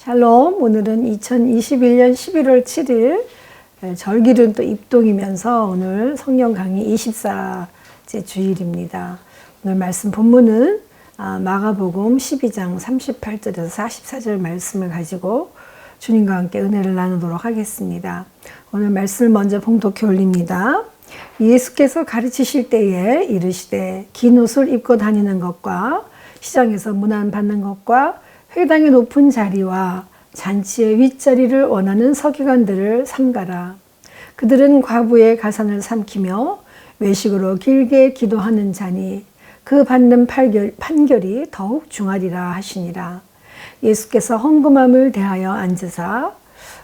샬롬. 오늘은 2021년 11월 7일 절기는 또 입동이면서 오늘 성령 강의 24째 주일입니다. 오늘 말씀 본문은 마가복음 12장 38절에서 44절 말씀을 가지고 주님과 함께 은혜를 나누도록 하겠습니다. 오늘 말씀을 먼저 봉독해 올립니다. 예수께서 가르치실 때에 이르시되 긴 옷을 입고 다니는 것과 시장에서 문안 받는 것과 회당의 높은 자리와 잔치의 윗자리를 원하는 서기관들을 삼가라. 그들은 과부의 가산을 삼키며 외식으로 길게 기도하는 자니 그 받는 판결이 더욱 중하리라 하시니라. 예수께서 헌금함을 대하여 앉으사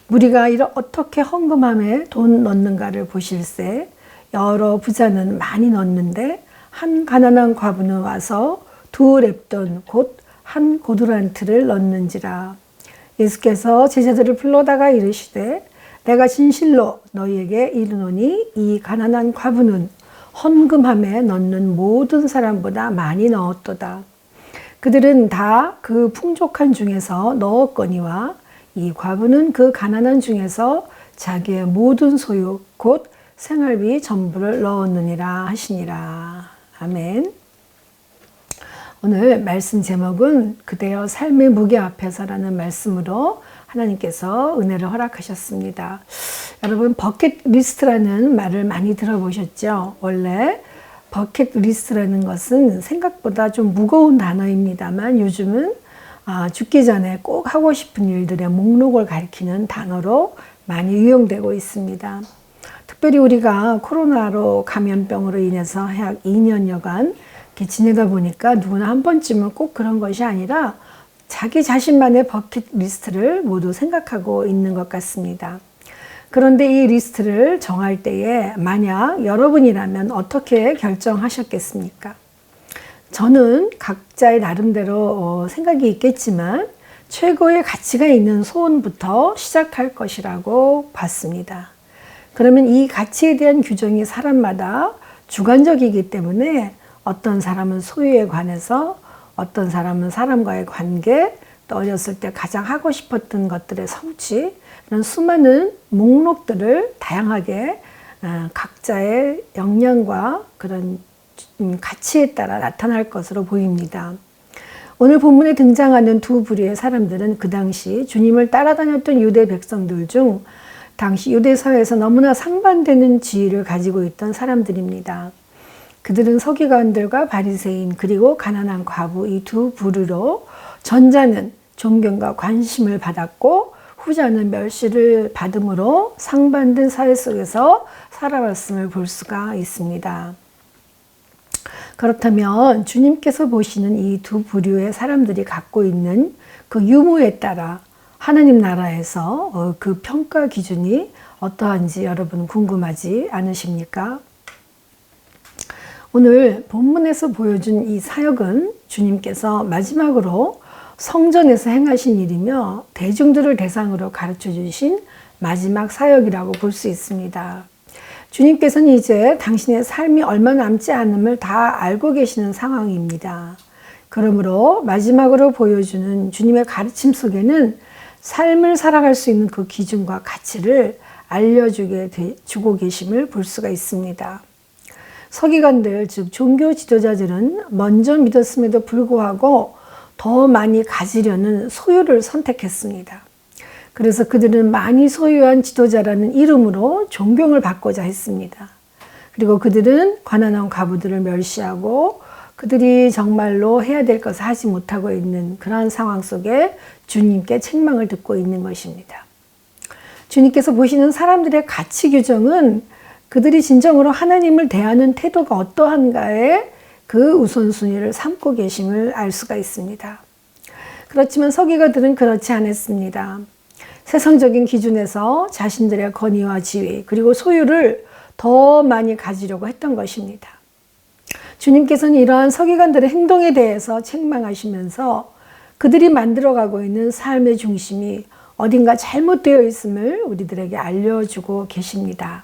무리가 어떻게 헌금함에 돈 넣는가를 보실세 여러 부자는 많이 넣는데 한 가난한 과부는 와서 두 렙돈 곧 한 고두란트를 넣는지라. 예수께서 제자들을 불러다가 이르시되 내가 진실로 너희에게 이르노니 이 가난한 과부는 헌금함에 넣는 모든 사람보다 많이 넣었도다. 그들은 다 그 풍족한 중에서 넣었거니와 이 과부는 그 가난한 중에서 자기의 모든 소유 곧 생활비 전부를 넣었느니라 하시니라. 아멘. 오늘 말씀 제목은 그대여 삶의 무게 앞에서라는 말씀으로 하나님께서 은혜를 허락하셨습니다. 여러분 버킷리스트라는 말을 많이 들어보셨죠? 원래 버킷리스트라는 것은 생각보다 좀 무거운 단어입니다만 요즘은 죽기 전에 꼭 하고 싶은 일들의 목록을 가리키는 단어로 많이 유용되고 있습니다. 특별히 우리가 코로나로 감염병으로 인해서 약 2년여간 지내다 보니까 누구나 한 번쯤은 꼭 그런 것이 아니라 자기 자신만의 버킷리스트를 모두 생각하고 있는 것 같습니다. 그런데 이 리스트를 정할 때에 만약 여러분이라면 어떻게 결정하셨겠습니까? 저는 각자의 나름대로 생각이 있겠지만 최고의 가치가 있는 소원부터 시작할 것이라고 봤습니다. 그러면 이 가치에 대한 규정이 사람마다 주관적이기 때문에 어떤 사람은 소유에 관해서, 어떤 사람은 사람과의 관계, 또 어렸을 때 가장 하고 싶었던 것들의 성취, 이런 수많은 목록들을 다양하게 각자의 역량과 그런 가치에 따라 나타날 것으로 보입니다. 오늘 본문에 등장하는 두 부류의 사람들은 그 당시 주님을 따라다녔던 유대 백성들 중 당시 유대 사회에서 너무나 상반되는 지위를 가지고 있던 사람들입니다. 그들은 서기관들과 바리새인 그리고 가난한 과부 이 두 부류로 전자는 존경과 관심을 받았고 후자는 멸시를 받음으로 상반된 사회 속에서 살아왔음을 볼 수가 있습니다. 그렇다면 주님께서 보시는 이 두 부류의 사람들이 갖고 있는 그 유무에 따라 하나님 나라에서 그 평가 기준이 어떠한지 여러분 궁금하지 않으십니까? 오늘 본문에서 보여준 이 사역은 주님께서 마지막으로 성전에서 행하신 일이며 대중들을 대상으로 가르쳐 주신 마지막 사역이라고 볼 수 있습니다. 주님께서는 이제 당신의 삶이 얼마 남지 않음을 다 알고 계시는 상황입니다. 그러므로 마지막으로 보여주는 주님의 가르침 속에는 삶을 살아갈 수 있는 그 기준과 가치를 알려주고 계심을 볼 수가 있습니다. 서기관들, 즉 종교 지도자들은 먼저 믿었음에도 불구하고 더 많이 가지려는 소유를 선택했습니다. 그래서 그들은 많이 소유한 지도자라는 이름으로 존경을 받고자 했습니다. 그리고 그들은 가난한 과부들을 멸시하고 그들이 정말로 해야 될 것을 하지 못하고 있는 그러한 상황 속에 주님께 책망을 듣고 있는 것입니다. 주님께서 보시는 사람들의 가치 규정은 그들이 진정으로 하나님을 대하는 태도가 어떠한가에 그 우선순위를 삼고 계심을 알 수가 있습니다. 그렇지만 서기관들은 그렇지 않았습니다. 세상적인 기준에서 자신들의 권위와 지위 그리고 소유를 더 많이 가지려고 했던 것입니다. 주님께서는 이러한 서기관들의 행동에 대해서 책망하시면서 그들이 만들어가고 있는 삶의 중심이 어딘가 잘못되어 있음을 우리들에게 알려주고 계십니다.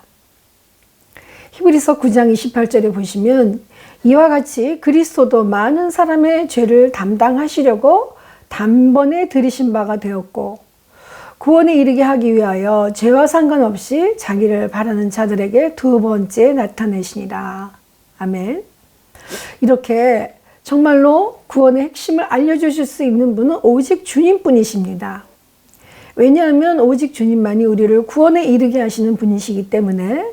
히브리서 9장 28절에 보시면 이와 같이 그리스도도 많은 사람의 죄를 담당하시려고 단번에 들이신 바가 되었고 구원에 이르게 하기 위하여 죄와 상관없이 자기를 바라는 자들에게 두 번째 나타내시니라. 아멘. 이렇게 정말로 구원의 핵심을 알려주실 수 있는 분은 오직 주님뿐이십니다. 왜냐하면 오직 주님만이 우리를 구원에 이르게 하시는 분이시기 때문에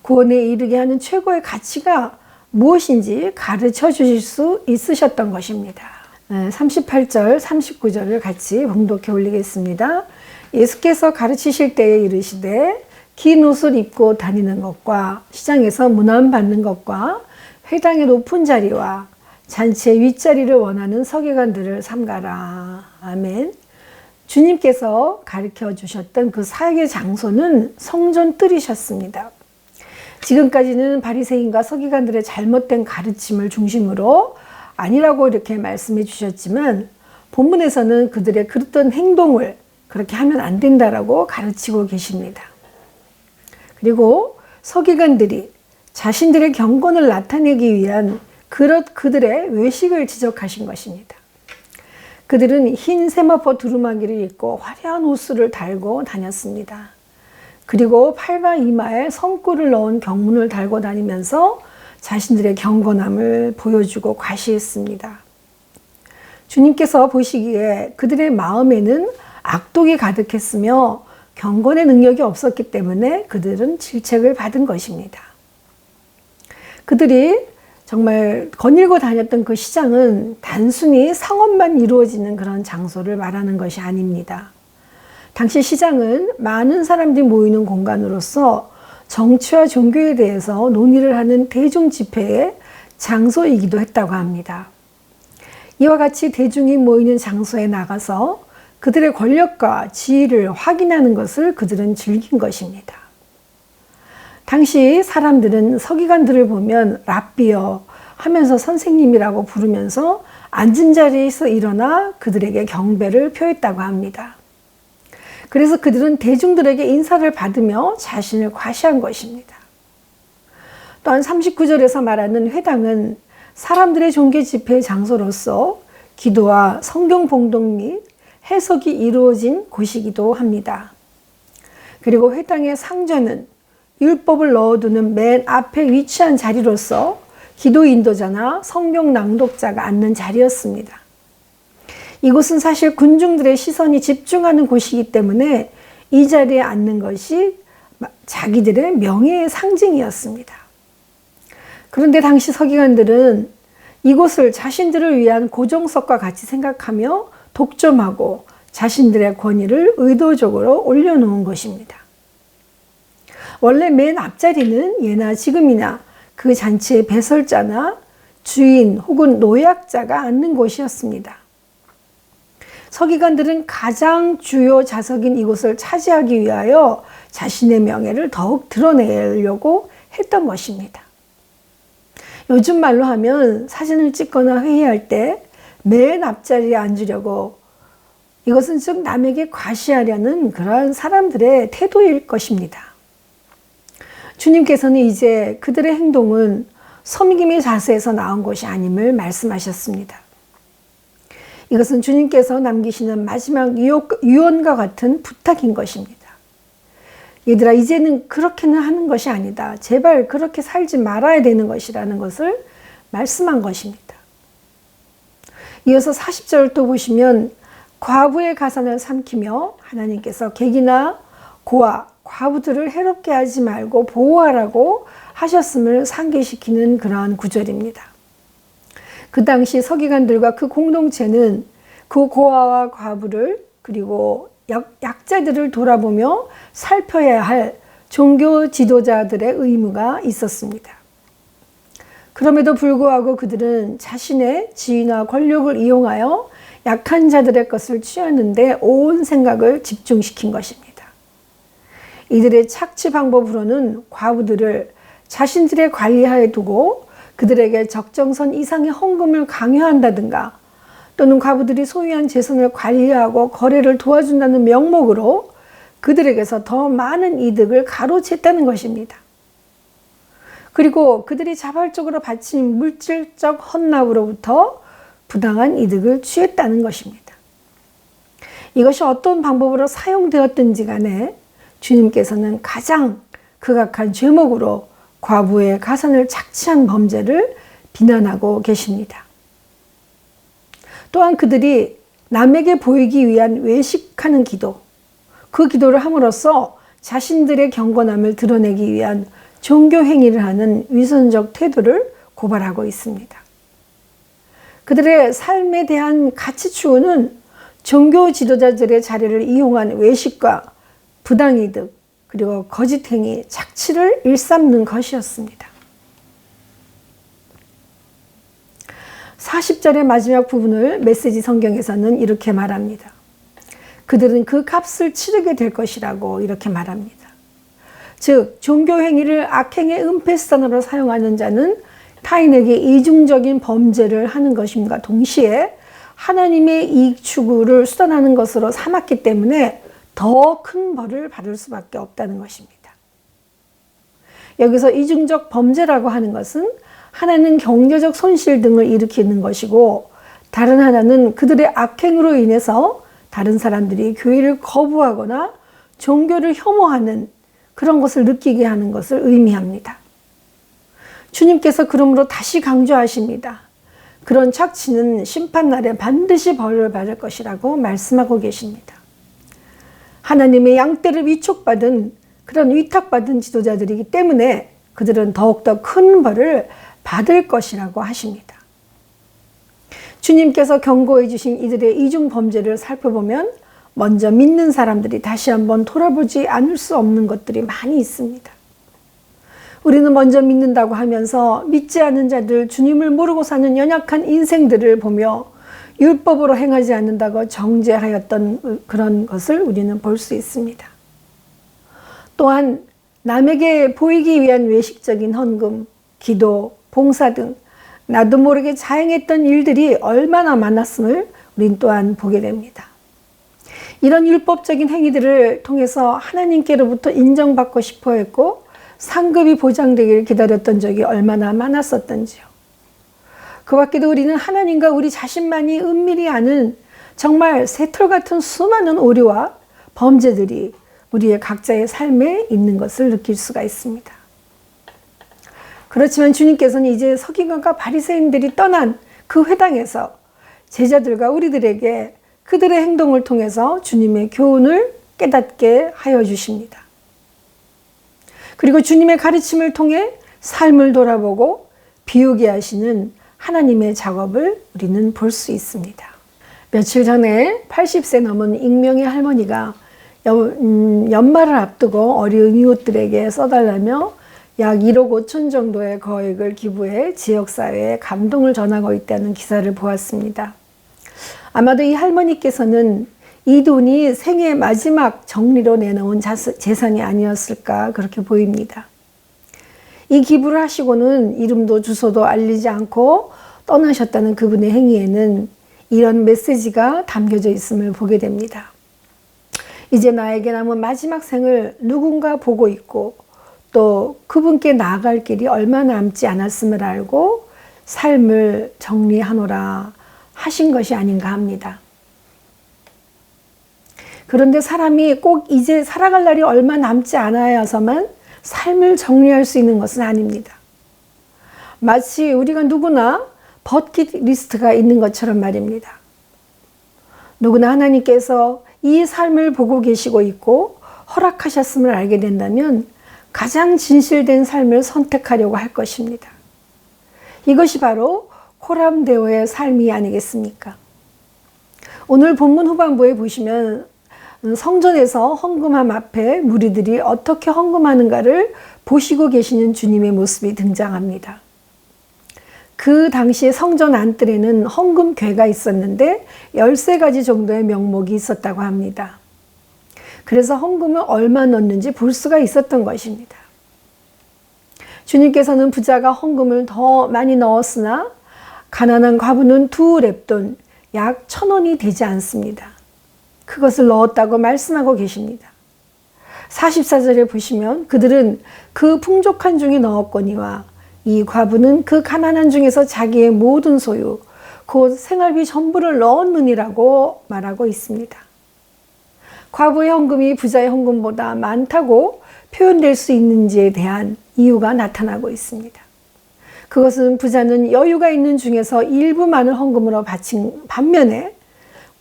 구원에 이르게 하는 최고의 가치가 무엇인지 가르쳐 주실 수 있으셨던 것입니다. 38절, 39절을 같이 봉독해 올리겠습니다. 예수께서 가르치실 때에 이르시되 긴 옷을 입고 다니는 것과 시장에서 문안 받는 것과 회당의 높은 자리와 잔치의 윗자리를 원하는 서기관들을 삼가라. 아멘. 주님께서 가르쳐 주셨던 그 사역의 장소는 성전 뜰이셨습니다. 지금까지는 바리새인과 서기관들의 잘못된 가르침을 중심으로 아니라고 이렇게 말씀해 주셨지만 본문에서는 그들의 그랬던 행동을 그렇게 하면 안 된다라고 가르치고 계십니다. 그리고 서기관들이 자신들의 경건을 나타내기 위한 그들의 외식을 지적하신 것입니다. 그들은 흰 세마포 두루마기를 입고 화려한 옷을 달고 다녔습니다. 그리고 팔과 이마에 성꿀을 넣은 경문을 달고 다니면서 자신들의 경건함을 보여주고 과시했습니다. 주님께서 보시기에 그들의 마음에는 악독이 가득했으며 경건의 능력이 없었기 때문에 그들은 질책을 받은 것입니다. 그들이 정말 거닐고 다녔던 그 시장은 단순히 상업만 이루어지는 그런 장소를 말하는 것이 아닙니다. 당시 시장은 많은 사람들이 모이는 공간으로서 정치와 종교에 대해서 논의를 하는 대중 집회의 장소이기도 했다고 합니다. 이와 같이 대중이 모이는 장소에 나가서 그들의 권력과 지위를 확인하는 것을 그들은 즐긴 것입니다. 당시 사람들은 서기관들을 보면 랍비여 하면서 선생님이라고 부르면서 앉은 자리에서 일어나 그들에게 경배를 표했다고 합니다. 그래서 그들은 대중들에게 인사를 받으며 자신을 과시한 것입니다. 또한 39절에서 말하는 회당은 사람들의 종교 집회의 장소로서 기도와 성경 봉독 및 해석이 이루어진 곳이기도 합니다. 그리고 회당의 상전은 율법을 넣어두는 맨 앞에 위치한 자리로서 기도 인도자나 성경 낭독자가 앉는 자리였습니다. 이곳은 사실 군중들의 시선이 집중하는 곳이기 때문에 이 자리에 앉는 것이 자기들의 명예의 상징이었습니다. 그런데 당시 서기관들은 이곳을 자신들을 위한 고정석과 같이 생각하며 독점하고 자신들의 권위를 의도적으로 올려놓은 것입니다. 원래 맨 앞자리는 예나 지금이나 그 잔치의 배설자나 주인 혹은 노약자가 앉는 곳이었습니다. 서기관들은 가장 주요 자석인 이곳을 차지하기 위하여 자신의 명예를 더욱 드러내려고 했던 것입니다. 요즘 말로 하면 사진을 찍거나 회의할 때 맨 앞자리에 앉으려고, 이것은 즉 남에게 과시하려는 그러한 사람들의 태도일 것입니다. 주님께서는 이제 그들의 행동은 섬김의 자세에서 나온 것이 아님을 말씀하셨습니다. 이것은 주님께서 남기시는 마지막 유언과 같은 부탁인 것입니다. 얘들아, 이제는 그렇게는 하는 것이 아니다. 제발 그렇게 살지 말아야 되는 것이라는 것을 말씀한 것입니다. 이어서 40절 또 보시면 과부의 가산을 삼키며 하나님께서 객이나 고아, 과부들을 해롭게 하지 말고 보호하라고 하셨음을 상기시키는 그러한 구절입니다. 그 당시 서기관들과 그 공동체는 그 고아와 과부를 그리고 약자들을 돌아보며 살펴야 할 종교 지도자들의 의무가 있었습니다. 그럼에도 불구하고 그들은 자신의 지위나 권력을 이용하여 약한 자들의 것을 취하는데 온 생각을 집중시킨 것입니다. 이들의 착취 방법으로는 과부들을 자신들의 관리하에 두고 그들에게 적정선 이상의 헌금을 강요한다든가, 또는 과부들이 소유한 재산을 관리하고 거래를 도와준다는 명목으로 그들에게서 더 많은 이득을 가로챘다는 것입니다. 그리고 그들이 자발적으로 바친 물질적 헌납으로부터 부당한 이득을 취했다는 것입니다. 이것이 어떤 방법으로 사용되었든지 간에 주님께서는 가장 극악한 죄목으로 과부의 가산을 착취한 범죄를 비난하고 계십니다. 또한 그들이 남에게 보이기 위한 외식하는 기도, 그 기도를 함으로써 자신들의 경건함을 드러내기 위한 종교 행위를 하는 위선적 태도를 고발하고 있습니다. 그들의 삶에 대한 가치 추구는 종교 지도자들의 자리를 이용한 외식과 부당이득, 그리고 거짓 행위, 착취를 일삼는 것이었습니다. 40절의 마지막 부분을 메시지 성경에서는 이렇게 말합니다. 그들은 그 값을 치르게 될 것이라고 이렇게 말합니다. 즉, 종교 행위를 악행의 은폐수단으로 사용하는 자는 타인에게 이중적인 범죄를 하는 것임과 동시에 하나님의 이익 추구를 수단하는 것으로 삼았기 때문에 더 큰 벌을 받을 수밖에 없다는 것입니다. 여기서 이중적 범죄라고 하는 것은 하나는 경제적 손실 등을 일으키는 것이고, 다른 하나는 그들의 악행으로 인해서 다른 사람들이 교회를 거부하거나 종교를 혐오하는 그런 것을 느끼게 하는 것을 의미합니다. 주님께서 그러므로 다시 강조하십니다. 그런 착취는 심판날에 반드시 벌을 받을 것이라고 말씀하고 계십니다. 하나님의 양떼를 위촉받은 그런 위탁받은 지도자들이기 때문에 그들은 더욱더 큰 벌을 받을 것이라고 하십니다. 주님께서 경고해 주신 이들의 이중 범죄를 살펴보면 먼저 믿는 사람들이 다시 한번 돌아보지 않을 수 없는 것들이 많이 있습니다. 우리는 먼저 믿는다고 하면서 믿지 않는 자들, 주님을 모르고 사는 연약한 인생들을 보며 율법으로 행하지 않는다고 정죄하였던 그런 것을 우리는 볼 수 있습니다. 또한 남에게 보이기 위한 외식적인 헌금, 기도, 봉사 등 나도 모르게 자행했던 일들이 얼마나 많았음을 우린 또한 보게 됩니다. 이런 율법적인 행위들을 통해서 하나님께로부터 인정받고 싶어 했고 상급이 보장되기를 기다렸던 적이 얼마나 많았었던지요. 그 밖에도 우리는 하나님과 우리 자신만이 은밀히 아는 정말 새털 같은 수많은 오류와 범죄들이 우리의 각자의 삶에 있는 것을 느낄 수가 있습니다. 그렇지만 주님께서는 이제 서기관과 바리새인들이 떠난 그 회당에서 제자들과 우리들에게 그들의 행동을 통해서 주님의 교훈을 깨닫게 하여 주십니다. 그리고 주님의 가르침을 통해 삶을 돌아보고 비우게 하시는 하나님의 작업을 우리는 볼 수 있습니다. 며칠 전에 80세 넘은 익명의 할머니가 연말을 앞두고 어려운 이웃들에게 써달라며 약 1억 5천 정도의 거액을 기부해 지역사회에 감동을 전하고 있다는 기사를 보았습니다. 아마도 이 할머니께서는 이 돈이 생애 마지막 정리로 내놓은 재산이 아니었을까 그렇게 보입니다. 이 기부를 하시고는 이름도 주소도 알리지 않고 떠나셨다는 그분의 행위에는 이런 메시지가 담겨져 있음을 보게 됩니다. 이제 나에게 남은 마지막 생을 누군가 보고 있고 또 그분께 나아갈 길이 얼마 남지 않았음을 알고 삶을 정리하노라 하신 것이 아닌가 합니다. 그런데 사람이 꼭 이제 살아갈 날이 얼마 남지 않아서만 삶을 정리할 수 있는 것은 아닙니다. 마치 우리가 누구나 버킷리스트가 있는 것처럼 말입니다. 누구나 하나님께서 이 삶을 보고 계시고 있고 허락하셨음을 알게 된다면 가장 진실된 삶을 선택하려고 할 것입니다. 이것이 바로 코람데오의 삶이 아니겠습니까? 오늘 본문 후반부에 보시면 성전에서 헌금함 앞에 무리들이 어떻게 헌금하는가를 보시고 계시는 주님의 모습이 등장합니다. 그 당시에 성전 안뜰에는 헌금궤가 있었는데 13가지 정도의 명목이 있었다고 합니다. 그래서 헌금을 얼마 넣는지 볼 수가 있었던 것입니다. 주님께서는 부자가 헌금을 더 많이 넣었으나 가난한 과부는 2렙돈, 약 1,000원이 되지 않습니다. 그것을 넣었다고 말씀하고 계십니다. 44절에 보시면 그들은 그 풍족한 중에 넣었거니와 이 과부는 그 가난한 중에서 자기의 모든 소유, 곧 생활비 전부를 넣었느니라고 말하고 있습니다. 과부의 헌금이 부자의 헌금보다 많다고 표현될 수 있는지에 대한 이유가 나타나고 있습니다. 그것은 부자는 여유가 있는 중에서 일부만을 헌금으로 바친 반면에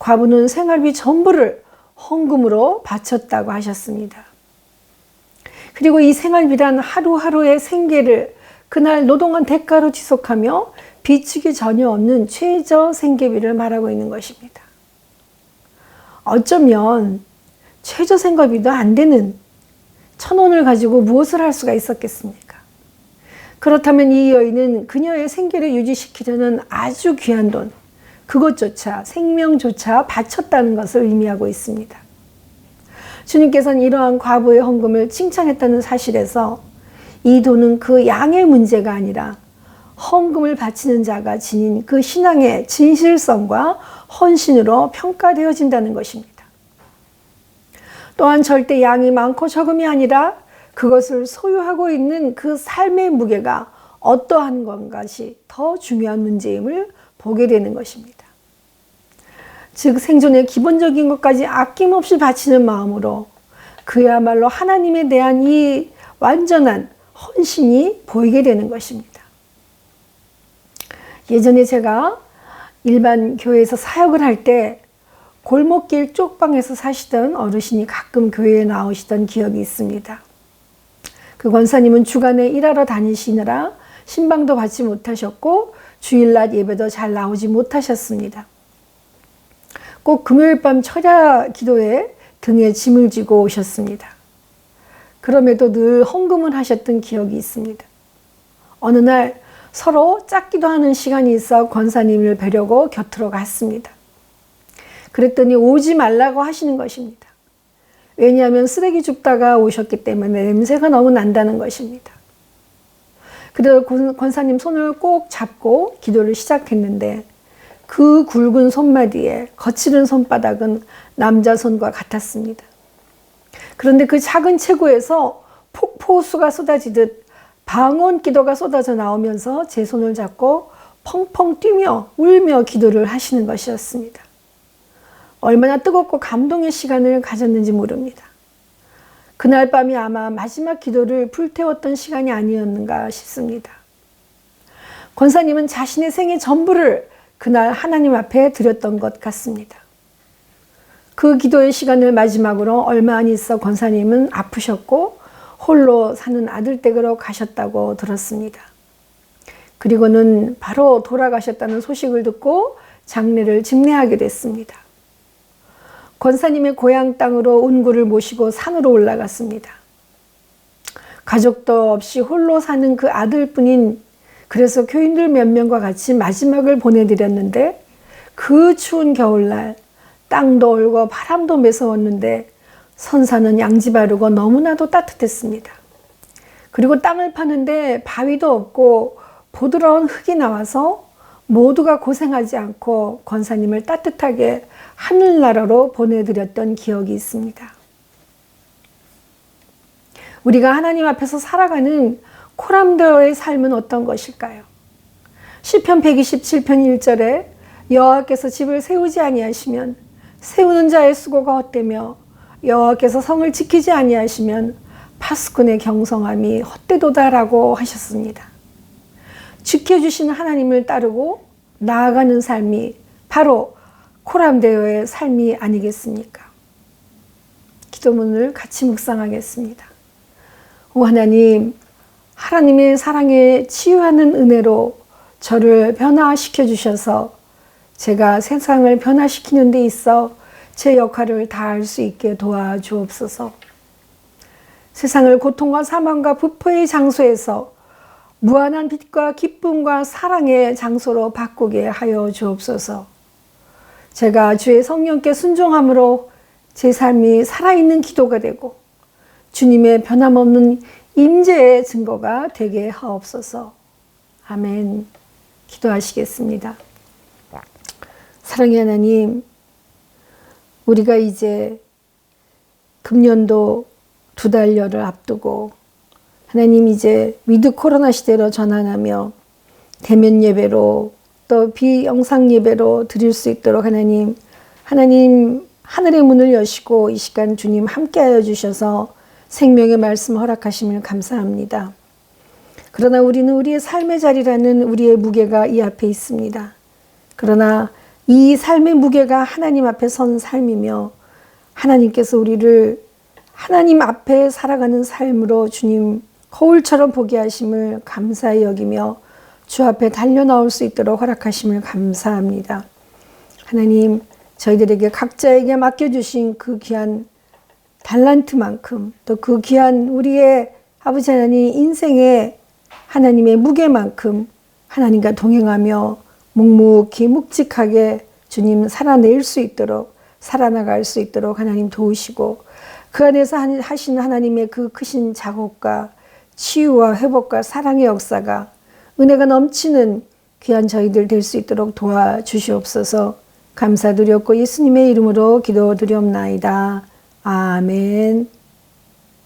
과부는 생활비 전부를 헌금으로 바쳤다고 하셨습니다. 그리고 이 생활비란 하루하루의 생계를 그날 노동한 대가로 지속하며 비축이 전혀 없는 최저 생계비를 말하고 있는 것입니다. 어쩌면 최저 생활비도 안 되는 1,000원을 가지고 무엇을 할 수가 있었겠습니까? 그렇다면 이 여인은 그녀의 생계를 유지시키려는 아주 귀한 돈, 그것조차 생명조차 바쳤다는 것을 의미하고 있습니다. 주님께서는 이러한 과부의 헌금을 칭찬했다는 사실에서 이 돈은 그 양의 문제가 아니라 헌금을 바치는 자가 지닌 그 신앙의 진실성과 헌신으로 평가되어진다는 것입니다. 또한 절대 양이 많고 적음이 아니라 그것을 소유하고 있는 그 삶의 무게가 어떠한 것이 더 중요한 문제임을 보게 되는 것입니다. 즉 생존의 기본적인 것까지 아낌없이 바치는 마음으로 그야말로 하나님에 대한 이 완전한 헌신이 보이게 되는 것입니다. 예전에 제가 일반 교회에서 사역을 할 때 골목길 쪽방에서 사시던 어르신이 가끔 교회에 나오시던 기억이 있습니다. 그 권사님은 주간에 일하러 다니시느라 신방도 받지 못하셨고 주일날 예배도 잘 나오지 못하셨습니다. 꼭 금요일 밤 철야 기도에 등에 짐을 지고 오셨습니다. 그럼에도 늘 헌금을 하셨던 기억이 있습니다. 어느 날 서로 짝기도 하는 시간이 있어 권사님을 뵈려고 곁으로 갔습니다. 그랬더니 오지 말라고 하시는 것입니다. 왜냐하면 쓰레기 줍다가 오셨기 때문에 냄새가 너무 난다는 것입니다. 그래서 권사님 손을 꼭 잡고 기도를 시작했는데 그 굵은 손마디에 거칠은 손바닥은 남자 손과 같았습니다. 그런데 그 작은 체구에서 폭포수가 쏟아지듯 방언 기도가 쏟아져 나오면서 제 손을 잡고 펑펑 뛰며 울며 기도를 하시는 것이었습니다. 얼마나 뜨겁고 감동의 시간을 가졌는지 모릅니다. 그날 밤이 아마 마지막 기도를 불태웠던 시간이 아니었는가 싶습니다. 권사님은 자신의 생애 전부를 그날 하나님 앞에 드렸던 것 같습니다. 그 기도의 시간을 마지막으로 얼마 안 있어 권사님은 아프셨고 홀로 사는 아들 댁으로 가셨다고 들었습니다. 그리고는 바로 돌아가셨다는 소식을 듣고 장례를 집례하게 됐습니다. 권사님의 고향 땅으로 운구를 모시고 산으로 올라갔습니다. 가족도 없이 홀로 사는 그 아들뿐인 그래서 교인들 몇 명과 같이 마지막을 보내드렸는데 그 추운 겨울날 땅도 얼고 바람도 매서웠는데 선산은 양지 바르고 너무나도 따뜻했습니다. 그리고 땅을 파는데 바위도 없고 부드러운 흙이 나와서 모두가 고생하지 않고 권사님을 따뜻하게 하늘나라로 보내드렸던 기억이 있습니다. 우리가 하나님 앞에서 살아가는 코람데오의 삶은 어떤 것일까요? 시편 127편 1절에 여호와께서 집을 세우지 아니하시면 세우는 자의 수고가 헛되며 여호와께서 성을 지키지 아니하시면 파수꾼의 경성함이 헛되도다라고 하셨습니다. 지켜주시는 하나님을 따르고 나아가는 삶이 바로 코람데오의 삶이 아니겠습니까? 기도문을 같이 묵상하겠습니다. 오 하나님, 하나님의 사랑에 치유하는 은혜로 저를 변화시켜 주셔서 제가 세상을 변화시키는 데 있어 제 역할을 다할 수 있게 도와주옵소서. 세상을 고통과 사망과 부패의 장소에서 무한한 빛과 기쁨과 사랑의 장소로 바꾸게 하여 주옵소서. 제가 주의 성령께 순종함으로 제 삶이 살아있는 기도가 되고 주님의 변함없는 임재의 증거가 되게 하옵소서. 아멘. 기도하시겠습니다. 사랑의 하나님, 우리가 이제 금년도 2달여를 앞두고 하나님 이제 위드 코로나 시대로 전환하며 대면 예배로 또 비영상 예배로 드릴 수 있도록 하나님 하늘의 문을 여시고 이 시간 주님 함께하여 주셔서 생명의 말씀 허락하심을 감사합니다. 그러나 우리는 우리의 삶의 자리라는 우리의 무게가 이 앞에 있습니다. 그러나 이 삶의 무게가 하나님 앞에 선 삶이며 하나님께서 우리를 하나님 앞에 살아가는 삶으로 주님 거울처럼 보게 하심을 감사히 여기며 주 앞에 달려 나올 수 있도록 허락하심을 감사합니다. 하나님, 저희들에게 각자에게 맡겨주신 그 귀한 달란트만큼 또 그 귀한 우리의 아버지 하나님 인생의 하나님의 무게만큼 하나님과 동행하며 묵묵히 묵직하게 주님 살아낼 수 있도록 살아나갈 수 있도록 하나님 도우시고 그 안에서 하시는 하나님의 그 크신 작업과 치유와 회복과 사랑의 역사가 은혜가 넘치는 귀한 저희들 될 수 있도록 도와주시옵소서. 감사드렸고 예수님의 이름으로 기도드리옵나이다. 아멘.